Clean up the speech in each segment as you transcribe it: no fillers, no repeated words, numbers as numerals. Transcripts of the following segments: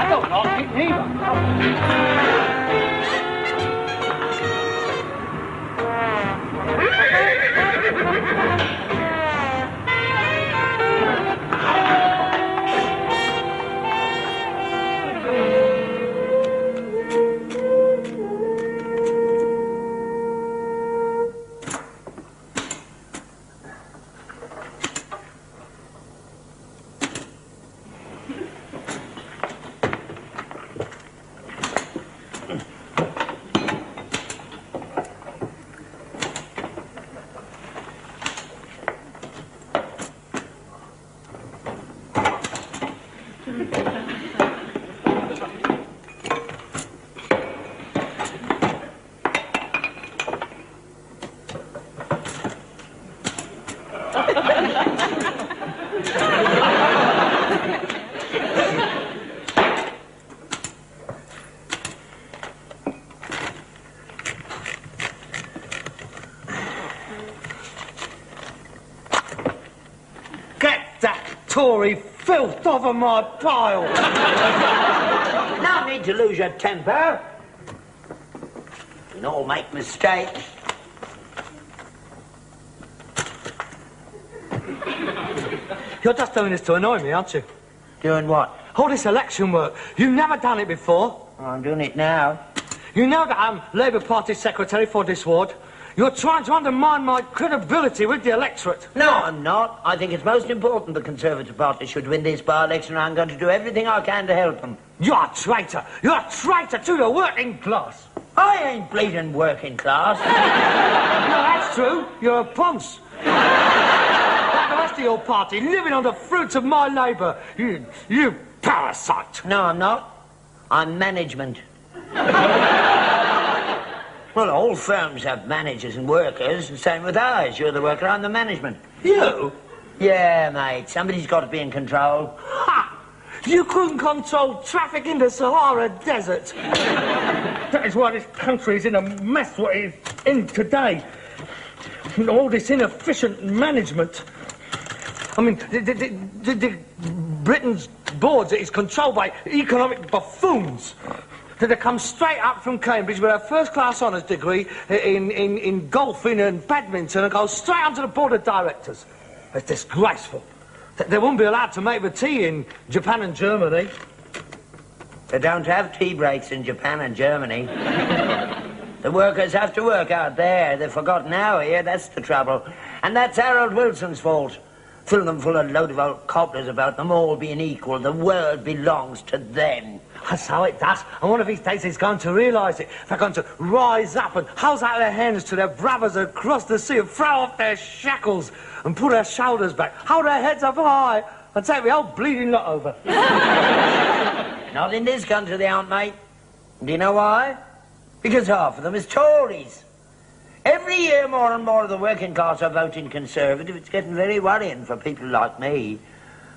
I don't like it neither. Tory filth off of my pile. No need to lose your temper. We all make mistakes. You're just doing this to annoy me, aren't you? Doing what? All this election work. You've never done it before. Oh, I'm doing it now. You know that I'm Labour Party secretary for this ward. You're trying to undermine my credibility with the electorate. No, I'm not. I think it's most important the Conservative Party should win this by-election, and I'm going to do everything I can to help them. You're a traitor. You're a traitor to the working class. I ain't bleeding working class. No, that's true. You're a ponce. Like the rest of your party, living on the fruits of my labour. You parasite. No, I'm not. I'm management. Well, all firms have managers and workers, the same with ours. You're the worker, I'm the management. You? Yeah, mate. Somebody's got to be in control. Ha! You couldn't control traffic in the Sahara Desert. That is why this country is in a mess what it is in today. And all this inefficient management. I mean, the Britain's boards is controlled by economic buffoons. They come straight up from Cambridge with a first-class honours degree in golfing and badminton and go straight onto the board of directors. It's disgraceful. They won't be allowed to make the tea in Japan and Germany. They don't have tea breaks in Japan and Germany. The workers have to work out there. They've forgotten now here, that's the trouble. And that's Harold Wilson's fault. Fill them full of load of old cobblers about them all being equal. The world belongs to them. That's how it does. And one of these days he's going to realise it. They're going to rise up and hold out their hands to their brothers across the sea and throw off their shackles and put their shoulders back, hold their heads up high and take the whole bleeding lot over. Not in this country they aren't, mate. Do you know why? Because half of them is Tories. Every year more and more of the working class are voting Conservative. It's getting very worrying for people like me.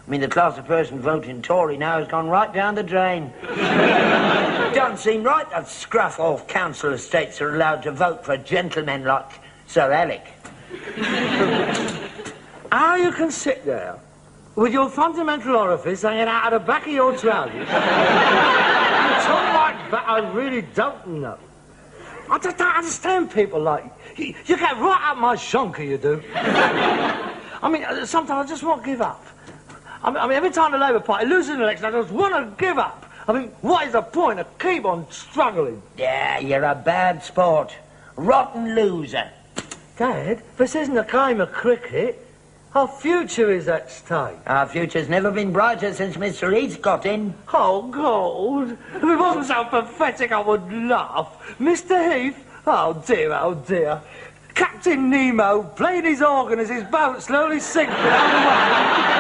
I mean, the class of person voting Tory now has gone right down the drain. It don't seem right that scruff-off council estates are allowed to vote for gentlemen like Sir Alec. How you can sit there with your fundamental orifice hanging out of the back of your trousers and talk like that, I really don't know. I just don't understand people like you. You get right up my shonker, you do. I mean, sometimes I just want to give up. I mean, every time the Labour Party loses an election, I just want to give up. I mean, what is the point of keep on struggling? Yeah, you're a bad sport. Rotten loser. Dad, this isn't a game of cricket. Our future is at stake. Our future's never been brighter since Mr. Heath got in. Oh, God. If it wasn't so pathetic, I would laugh. Mr. Heath? Oh, dear, oh, dear. Captain Nemo playing his organ as his boat slowly sinks down the way.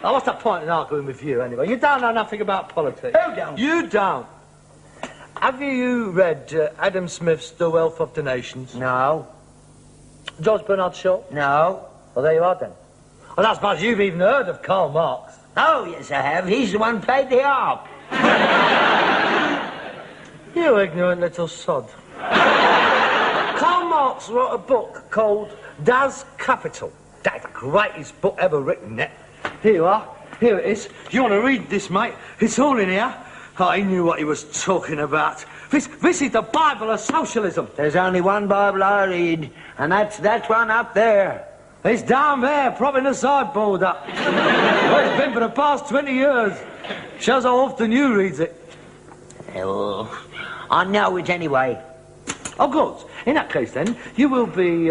Oh, what's the point in arguing with you, anyway? You don't know nothing about politics. Who don't? You don't. Have you read Adam Smith's The Wealth of the Nations? No. George Bernard Shaw? No. Well, there you are, then. Well, I suppose you've even heard of Karl Marx. Oh, yes, I have. He's the one who played the harp. You ignorant little sod. Karl Marx wrote a book called Das Kapital. That's the greatest book ever written, Here you are. Here it is. You want to read this, mate? It's all in here. Oh, he knew what he was talking about. This is the Bible of socialism. There's only one Bible I read, and that's that one up there. It's down there, propping the sideboard up. Well, it's been for the past 20 years. Shows how often you reads it. Oh, I know it anyway. Oh, good. In that case, then, you will be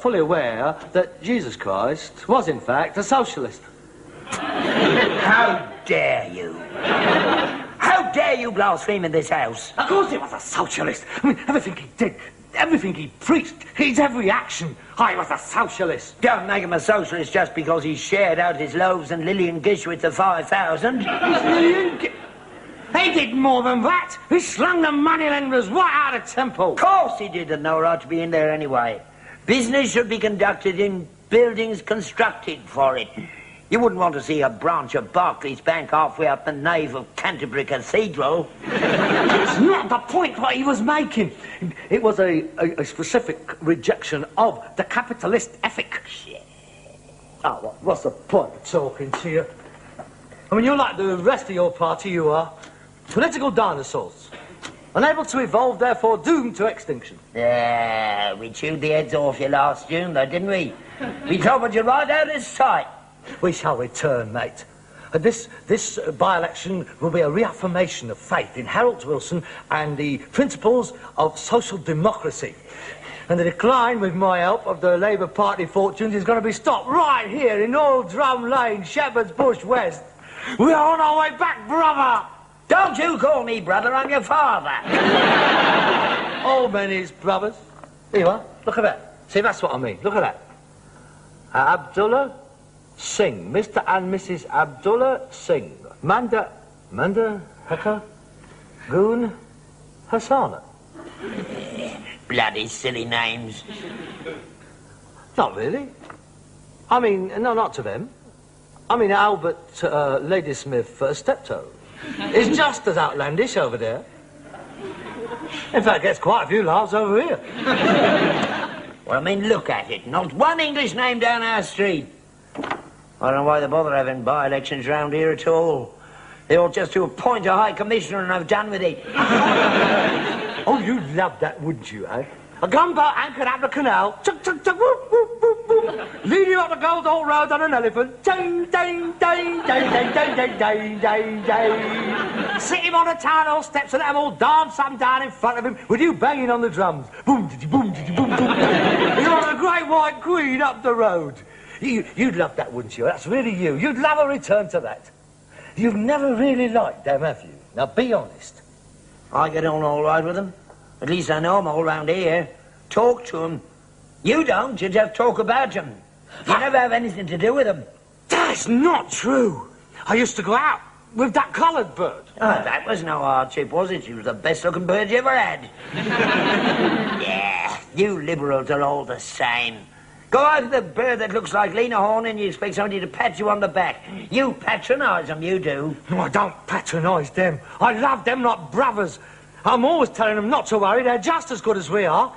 fully aware that Jesus Christ was, in fact, a socialist. How dare you? How dare you blaspheme in this house? Of course he was a socialist. I mean, everything he did, everything he preached, his every action, he was a socialist. Don't make him a socialist just because he shared out his loaves and Lillian Gish with the 5,000. He did more than that. He slung the moneylenders right out of temple. Of course he did, and no right to be in there anyway. Business should be conducted in buildings constructed for it. You wouldn't want to see a branch of Barclays Bank halfway up the nave of Canterbury Cathedral. It's not the point what he was making. It was a specific rejection of the capitalist ethic. Oh, what's the point of talking to you? I mean, you're like the rest of your party, you are. Political dinosaurs. Unable to evolve, therefore doomed to extinction. Yeah, we chewed the heads off you last June, though, didn't we? We toppled you right out of sight. We shall return, mate. This by-election will be a reaffirmation of faith in Harold Wilson and the principles of social democracy. And the decline, with my help, of the Labour Party fortunes is going to be stopped right here in Old Drum Lane, Shepherd's Bush West. We are on our way back, brother! Don't you call me brother, I'm your father. All men is brothers. Here you are. Look at that. See, that's what I mean. Look at that. Abdullah Singh. Mr. and Mrs. Abdullah Singh. Manda Heka Goon Hassana. Bloody silly names. Not really. I mean, no, not to them. I mean, Albert Ladysmith Steptoe is just as outlandish over there. In fact, gets quite a few laughs over here. Well, I mean, look at it. Not one English name down our street. I don't know why they bother having by-elections round here at all. They ought just to appoint a High Commissioner and have done with it. Oh, you'd love that, wouldn't you, eh? A gunboat anchored up the canal, chuk, chuk, chuk, whoop, whoop, whoop, whoop, leading you up the Goldhall Road on an elephant, ding, ding, ding, ding, ding, ding, ding, ding, ding, ding. Sit him on the town hall steps and let them all dance up and down in front of him with you banging on the drums. Boom, diddy, boom, diddy, boom, boom. You're on a great white queen up the road. You'd love that, wouldn't you? That's really you. You'd love a return to that. You've never really liked them, have you? Now, be honest. I get on all right with them. At least I know them all round here. Talk to them. You don't, you just talk about them. You never have anything to do with them. That's not true. I used to go out with that coloured bird. Oh, that was no hardship, was it? She was the best-looking bird you ever had. Yeah, you liberals are all the same. Go out with a bird that looks like Lena Horne and you expect somebody to pat you on the back. You patronise them, you do. No, I don't patronise them. I love them like brothers. I'm always telling them not to worry, they're just as good as we are.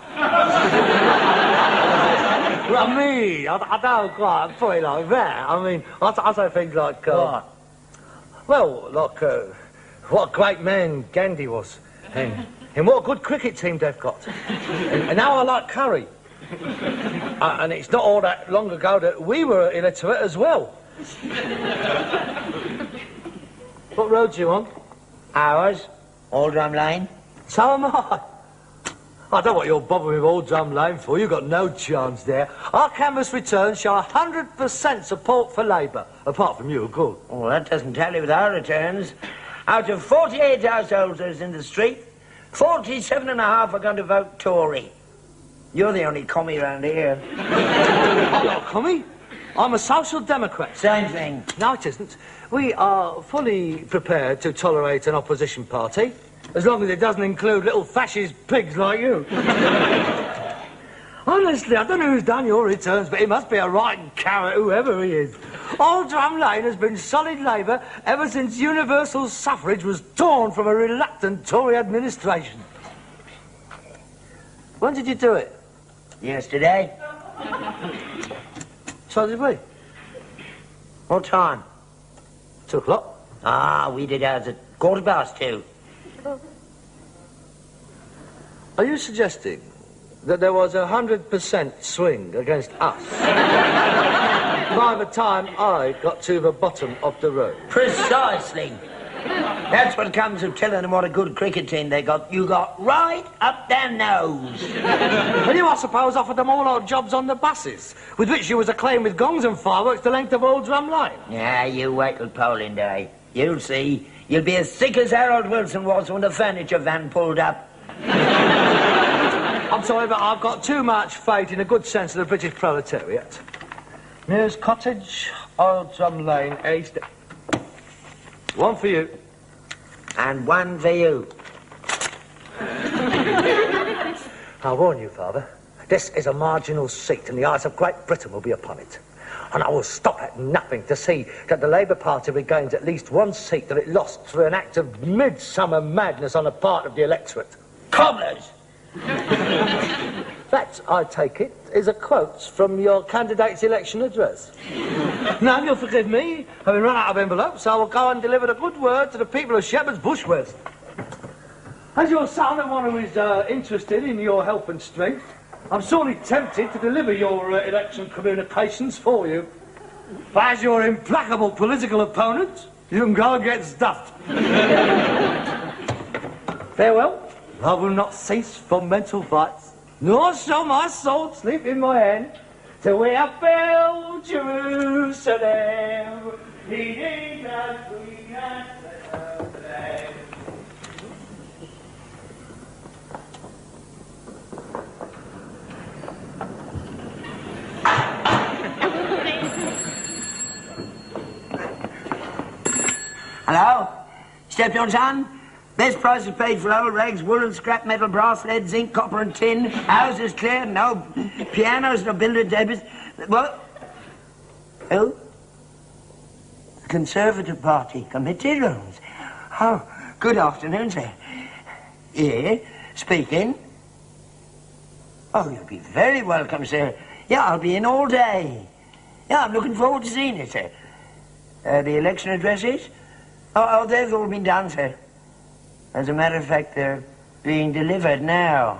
Well, me, I don't quite put it like that. I mean, I say things like, what? Well, like, what a great man Gandhi was. And what a good cricket team they've got. And now I like curry. And it's not all that long ago that we were illiterate as well. What road do you on? Ours. Old Drum Lane. So am I. I don't know what you're bothering with Old Drum Lane for. You've got no chance there. Our canvass returns show 100% support for Labour. Apart from you, of course. Well, that doesn't tally with our returns. Out of 48 householders in the street, 47.5 are going to vote Tory. You're the only commie around here. I'm not a commie. I'm a social democrat. Same thing. No, it isn't. We are fully prepared to tolerate an opposition party, as long as it doesn't include little fascist pigs like you. Honestly, I don't know who's done your returns, but he must be a right carrot, whoever he is. Old Drum Lane has been solid Labour ever since universal suffrage was torn from a reluctant Tory administration. When did you do it? Yesterday. So did we. What time? 2 o'clock. Ah, we did ours at 2:15. Are you suggesting that there was 100% swing against us by the time I got to the bottom of the road? Precisely. That's what comes of telling them what a good cricket team they got. You got right up their nose. And you, I suppose, offered them all our jobs on the buses, with which you was acclaimed with gongs and fireworks the length of all drum line. Yeah, you wait till polling day. You'll see. You'll be as sick as Harold Wilson was when the furniture van pulled up. I'm sorry, but I've got too much faith in the good sense of the British proletariat. Here's Cottage, Old Drum Lane, East. 1 for you. And 1 for you. I warn you, Father, this is a marginal seat and the eyes of Great Britain will be upon it. And I will stop at nothing to see that the Labour Party regains at least 1 seat that it lost through an act of midsummer madness on the part of the electorate. Cobblers! That, I take it, is a quote from your candidate's election address. Now, you'll forgive me, having run out of envelopes, I will go and deliver the good word to the people of Shepherd's Bush West. As your son and one who is interested in your health and strength, I'm sorely tempted to deliver your election communications for you. But as your implacable political opponent, you can go and get stuffed. Farewell. I will not cease from mental fights, nor shall my soul sleep in my hand, till we have built Jerusalem, leading us free and blessed. Hello? Steptoe, son? Best prices paid for old rags, woolen, scrap metal, brass, lead, zinc, copper and tin. Houses cleared, no pianos, no billiard tables. What? Who? The Conservative Party Committee Rooms. Oh, good afternoon, sir. Yeah, speaking. Oh, you'll be very welcome, sir. Yeah, I'll be in all day. Yeah, I'm looking forward to seeing you, sir. The election addresses? Oh, they've all been done, sir. As a matter of fact, they're being delivered now.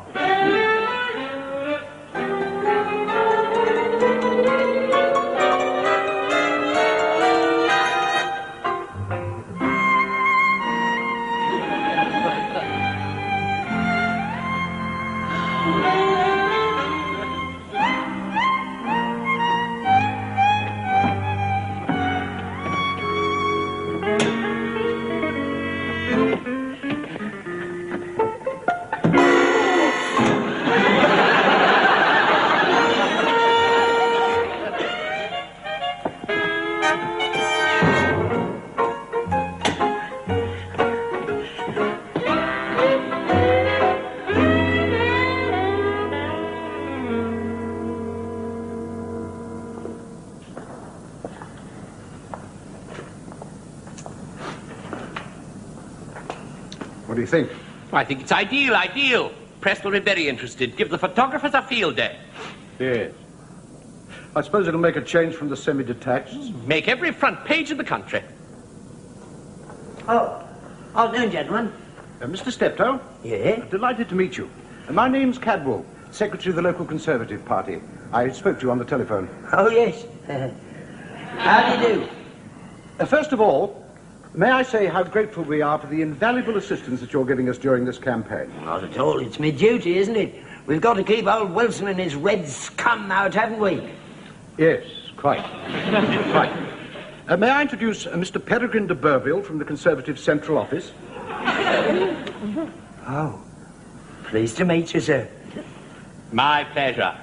What do you think? I think it's ideal. Press will be very interested. Give the photographers a field day. Yes. I suppose it'll make a change from the semi-detached. Make every front page of the country. Oh, afternoon, gentlemen. Mr. Steptoe? Yeah? Delighted to meet you. My name's Cadwell, Secretary of the local Conservative Party. I spoke to you on the telephone. Oh, yes. How do you do? First of all, may I say how grateful we are for the invaluable assistance that you're giving us during this campaign. Not at all. It's my duty, isn't it? We've got to keep old Wilson and his red scum out, haven't we? Yes, quite. Quite. May I introduce Mr. Peregrine de Burville from the Conservative Central Office? Oh, pleased to meet you, sir. My pleasure.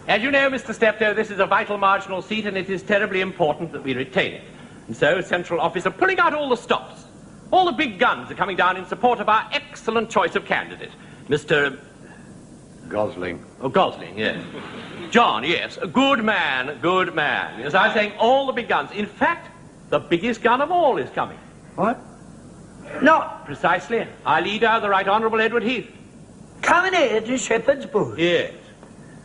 As you know, Mr. Steptoe, this is a vital marginal seat, and it is terribly important that we retain it. And so, Central Office are pulling out all the stops. All the big guns are coming down in support of our excellent choice of candidate, Mr. Gosling. Oh, Gosling, yes. John, yes. A good man, good man. As I was saying, all the big guns. In fact, the biggest gun of all is coming. What? Not Precisely. Our leader, the Right Honourable Edward Heath. coming here to Shepherd's Bush. Yes.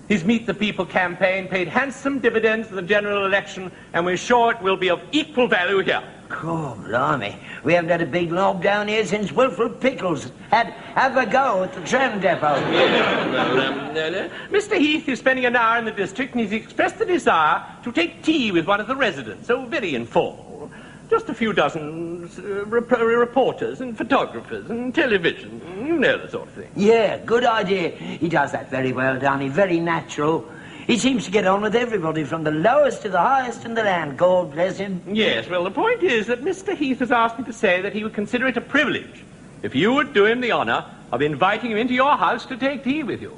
His Meet the People campaign paid handsome dividends for the general election, and we're sure it will be of equal value here. Oh, blimey. We haven't had a big knob down here since Wilfred Pickles have a go at the tram depot. Yeah, well, Mr. Heath is spending an hour in the district and he's expressed the desire to take tea with one of the residents. So very informal. Just a few dozen reporters and photographers and television. You know the sort of thing. Yeah, good idea. He does that very well, Donny. Very natural. He seems to get on with everybody, from the lowest to the highest in the land. God bless him. Yes, well, the point is that Mr. Heath has asked me to say that he would consider it a privilege if you would do him the honour of inviting him into your house to take tea with you.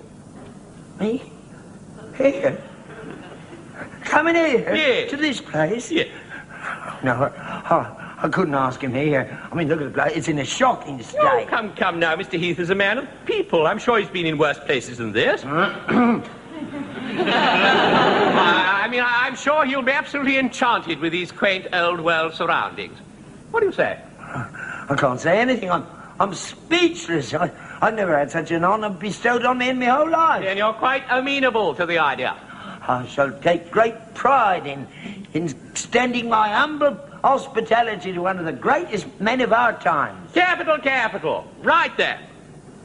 Me? Here? Coming here? Yes. To this place? Yes. No, I couldn't ask him here. I mean, look at the place. It's in a shocking state. Oh, come now. Mr. Heath is a man of people. I'm sure he's been in worse places than this. I'm sure he'll be absolutely enchanted with these quaint old world surroundings. What do you say? I can't say anything. I'm speechless. I've never had such an honour bestowed on me in my whole life. Then you're quite amenable to the idea. I shall take great pride in extending my humble hospitality to one of the greatest men of our times. Capital. Right there.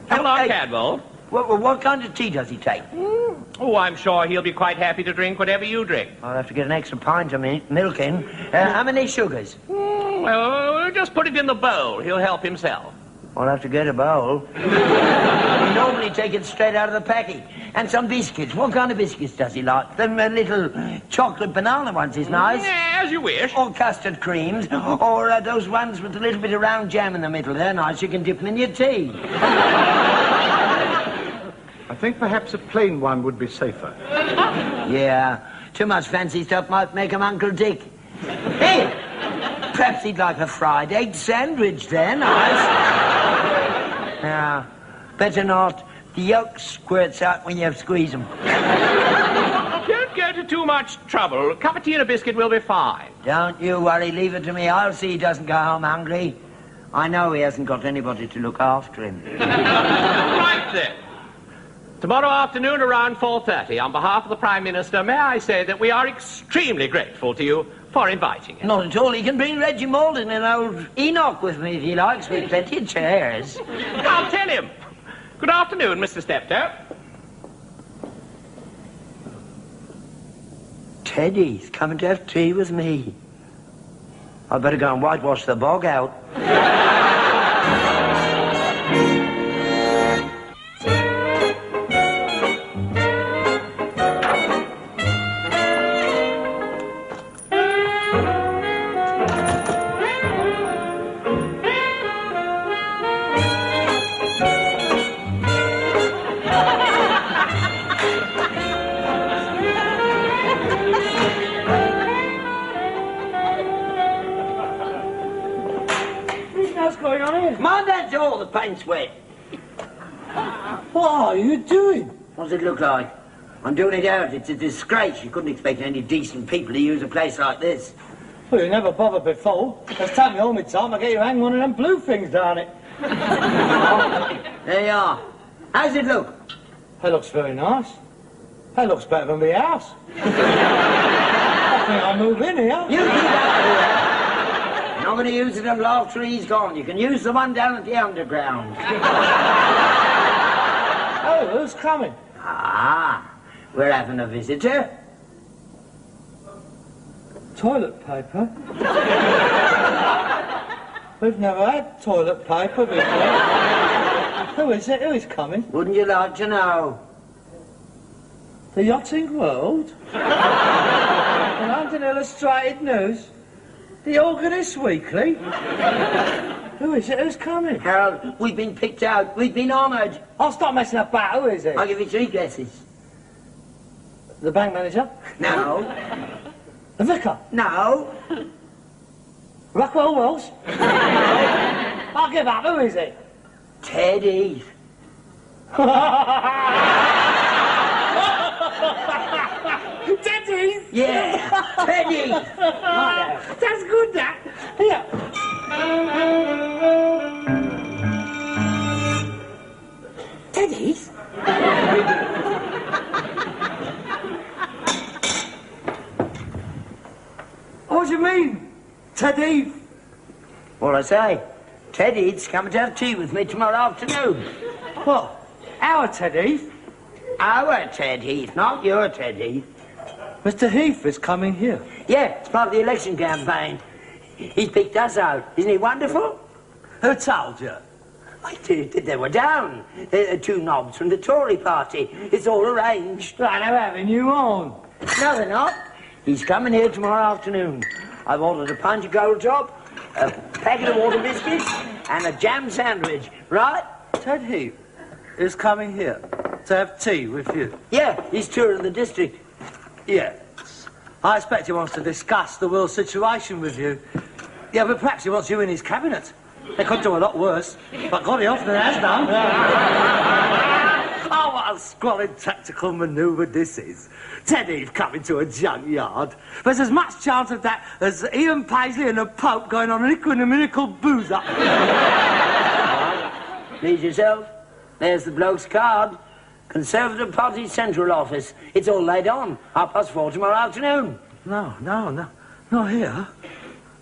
Come along, Cadwell. What kind of tea does he take? Oh, I'm sure he'll be quite happy to drink whatever you drink. I'll have to get an extra pint of milk in. How many sugars? Well, just put it in the bowl. He'll help himself. I'll have to get a bowl. We normally take it straight out of the packet. And some biscuits. What kind of biscuits does he like? Them little chocolate banana ones is nice. Yeah, as you wish. Or custard creams. Or those ones with a little bit of round jam in the middle. They're nice. You can dip them in your tea. I think perhaps a plain one would be safer. Yeah. Too much fancy stuff might make him Uncle Dick. Hey! Perhaps he'd like a fried egg sandwich then. Nice. Yeah. Better not. The yolk squirts out when you squeeze them. Don't go to too much trouble. A cup of tea and a biscuit will be fine. Don't you worry. Leave it to me. I'll see he doesn't go home hungry. I know he hasn't got anybody to look after him. Right then. Tomorrow afternoon around 4:30, on behalf of the Prime Minister, may I say that we are extremely grateful to you for inviting him. Not at all. He can bring Reggie Malden and old Enoch with me if he likes, with plenty of chairs. I'll tell him. Good afternoon, Mr. Steptoe. Teddy's coming to have tea with me. I'd better go and whitewash the bog out. The paint's wet. What are you doing? What does it look like? I'm doing it out. It's a disgrace. You couldn't expect any decent people to use a place like this. Well, you never bothered before. Just tell me all my time, I get you hang one of them blue things down it. There you are. How's it look? That looks very nice. That looks better than my house. I think I'll move in here. You keep that here. I'm not going to use it until after he's gone. You can use the one down at the underground. Oh, who's coming? Ah, we're having a visitor. Toilet paper? We've never had toilet paper before. Who is it? Who is coming? Wouldn't you like to know? The Yachting World? The London Illustrated News? The Organist Weekly? Who is it? Who's coming? Harold, we've been picked out. We've been honoured. I'll stop messing about. Who is it? I'll give you 3 guesses. The bank manager? No. The vicar? No. Rockwell Wells? I'll give up. Who is it? Teddy. Teddy? Yeah, Teddy. That's good, that. Here. Teddy's? What do you mean? Teddy say, Ted Heath's coming to have tea with me tomorrow afternoon. What? Our Ted Heath? Our Ted Heath, not your Ted Heath. Mr. Heath is coming here. Yeah, it's part of the election campaign. He's picked us out. Isn't he wonderful? Who told you? They were down. Two knobs from the Tory party. It's all arranged. Right, they're having you on. No, they're not. He's coming here tomorrow afternoon. I've ordered a pint of gold top, a packet of water biscuits, and a jam sandwich. Right? Ted Heath is coming here to have tea with you. Yeah, he's touring the district. Yes. I expect he wants to discuss the world situation with you. Yeah, but perhaps he wants you in his cabinet. They could do a lot worse, but God, he often has done. Oh, what a squalid tactical manoeuvre this is. Ted Heath coming to a junkyard. There's as much chance of that as Ian Paisley and the Pope going on an equinominical booze-up. Please yourself. There's the bloke's card. Conservative Party Central Office. It's all laid on. 4:30 tomorrow afternoon. No, not here.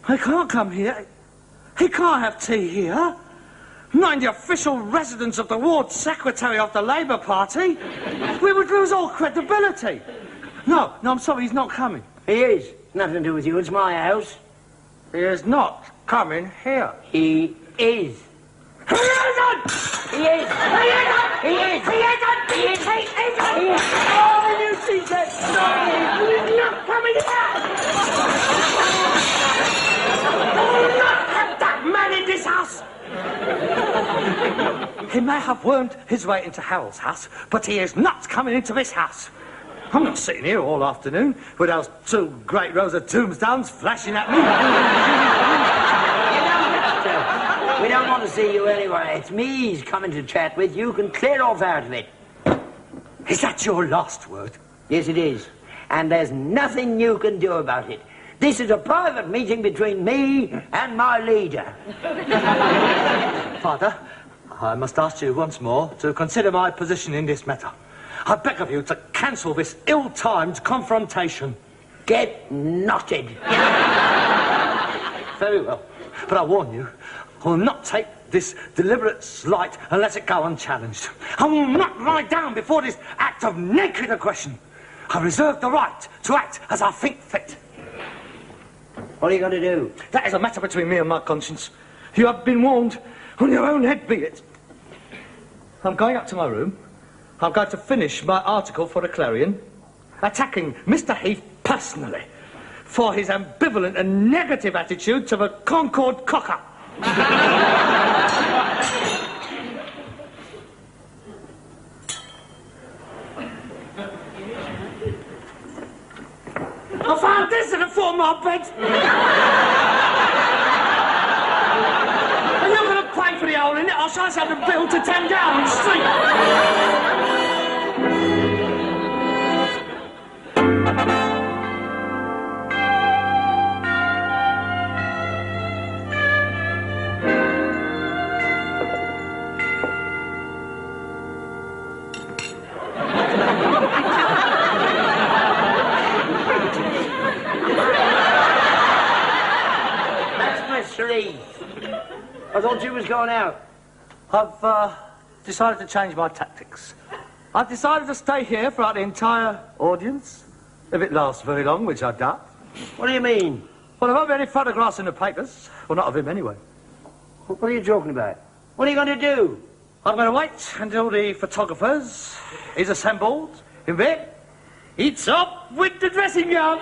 He can't come here. He can't have tea here. Not in the official residence of the ward secretary of the Labour Party. We would lose all credibility. No, I'm sorry, he's not coming. He is. Nothing to do with you. It's my house. He is not coming here. He is. He isn't! He is. He isn't! He is. He isn't! He is. He isn't! He is. Oh, you see that? No, he's not coming here! I will not have that man in this house! He may have wormed his way into Harold's house, but he is not coming into this house. I'm not sitting here all afternoon with those two great rows of tombstones flashing at me. We don't want to see you anyway. It's me he's coming to chat with. You can clear off out of it. Is that your last word? Yes, it is. And there's nothing you can do about it. This is a private meeting between me and my leader. Father, I must ask you once more to consider my position in this matter. I beg of you to cancel this ill-timed confrontation. Get knotted. Very well. But I warn you, I will not take this deliberate slight and let it go unchallenged. I will not lie down before this act of naked aggression. I reserve the right to act as I think fit. What are you going to do? That is a matter between me and my conscience. You have been warned. On your own head be it. I'm going up to my room. I'm going to finish my article for the Clarion, attacking Mr. Heath personally for his ambivalent and negative attitude to the Concord cocker. I found this in the foot of my bed. Are you going to pay for the hole in it? I shan't have the bill to 10 Downing Street. I thought you was going out. I've decided to change my tactics. I've decided to stay here throughout the entire audience, if it lasts very long, which I doubt. What do you mean? Well, there won't be any photographs in the papers. Well, not of him anyway. What are you talking about? What are you going to do? I'm going to wait until the photographers is assembled, and then it's up with the dressing gown.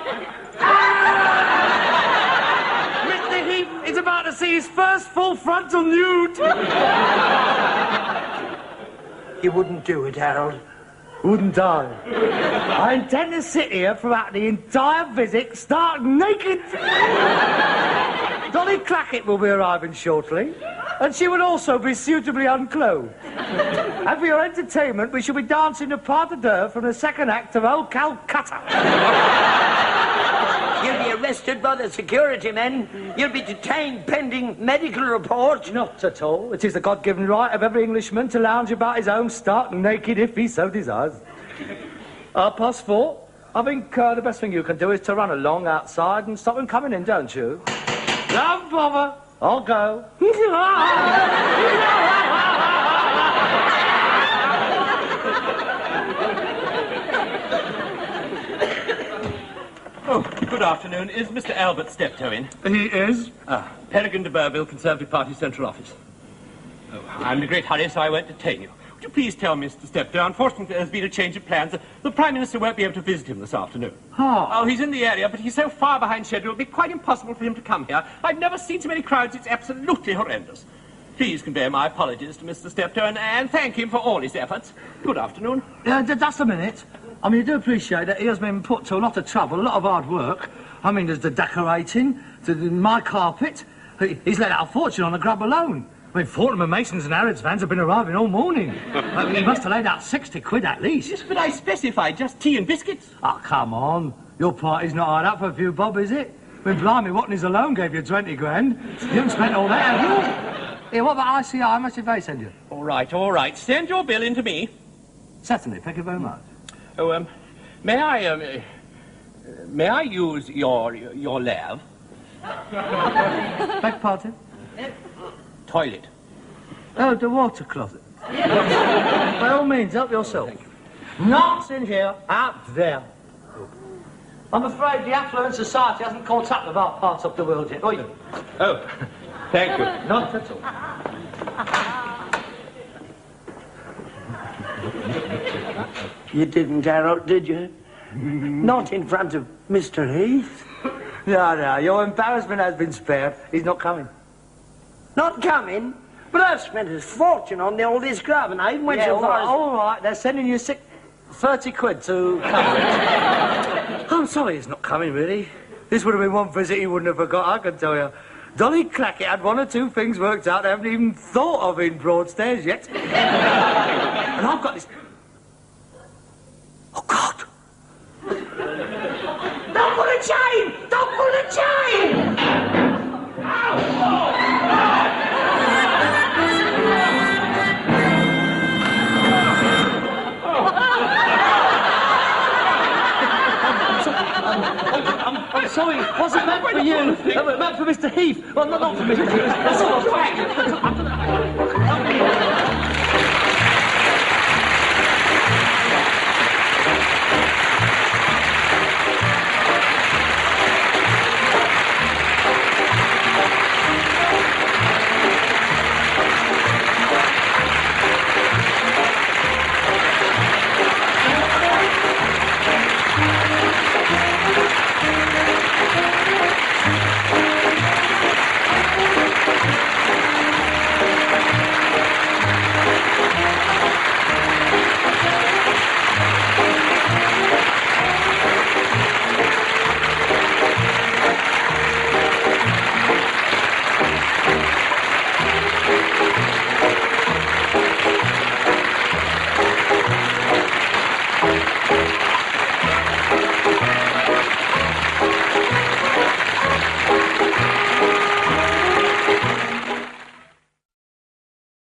Mr. Heath is about to see his first full frontal nude. You wouldn't do it, Harold. Wouldn't I? I intend to sit here throughout the entire visit, stark naked. Dolly Clackett will be arriving shortly, and she will also be suitably unclothed. And for your entertainment, we shall be dancing the pas de deux from the second act of Old Calcutta. You'll be arrested by the security men. You'll be detained pending medical report. Not at all. It is the God-given right of every Englishman to lounge about his home stark naked if he so desires. 4:30. I think the best thing you can do is to run along outside and stop him coming in, don't you? Don't bother. I'll go. Oh, good afternoon. Is Mr. Albert Steptoe in? He is. Peregrine de Burville, Conservative Party Central Office. Oh, I'm in a great hurry, so I won't detain you. Would you please tell Mr. Steptoe, unfortunately there's been a change of plans. The Prime Minister won't be able to visit him this afternoon. Oh, he's in the area, but he's so far behind schedule, it'll be quite impossible for him to come here. I've never seen so many crowds, it's absolutely horrendous. Please convey my apologies to Mr. Steptoe and thank him for all his efforts. Good afternoon. Just a minute. I mean, I do appreciate that he has been put to a lot of trouble, a lot of hard work. I mean, there's the decorating, my carpet. He's let out a fortune on the grub alone. I mean, Fortnum and Masons and Harrods vans have been arriving all morning. I mean, he must have laid out 60 quid at least. Yes, but I specified just tea and biscuits. Oh, come on. Your party's not hard up for a few bob, is it? I mean, blimey, Watney's alone gave you 20 grand. You haven't spent all that, have you? Here, what about ICI? How much did they send you? All right. Send your bill in to me. Certainly, thank you very much. Oh, may I use your lav? Beg pardon? Toilet. Oh, the water closet. By all means, help yourself. Thank you. Not in here, out there. I'm afraid the affluent society hasn't caught up with our part of the world yet. Oi. Oh, thank you. Not at all. You didn't, Harold, did you? Not in front of Mr. Heath. No, your embarrassment has been spared. He's not coming. Not coming? But I've spent a fortune on the oldest grub, and I even went so far as... all right, they're sending you 30 quid to cover it. I'm sorry he's not coming, really. This would have been one visit he wouldn't have forgot, I can tell you. Dolly Clackett had one or two things worked out they haven't even thought of in Broadstairs yet. And I've got this... Oh, God! Don't pull a chain! Don't pull a chain! I'm sorry, wasn't meant for you. Meant for Mr. Heath. Well, not for Mr. Heath.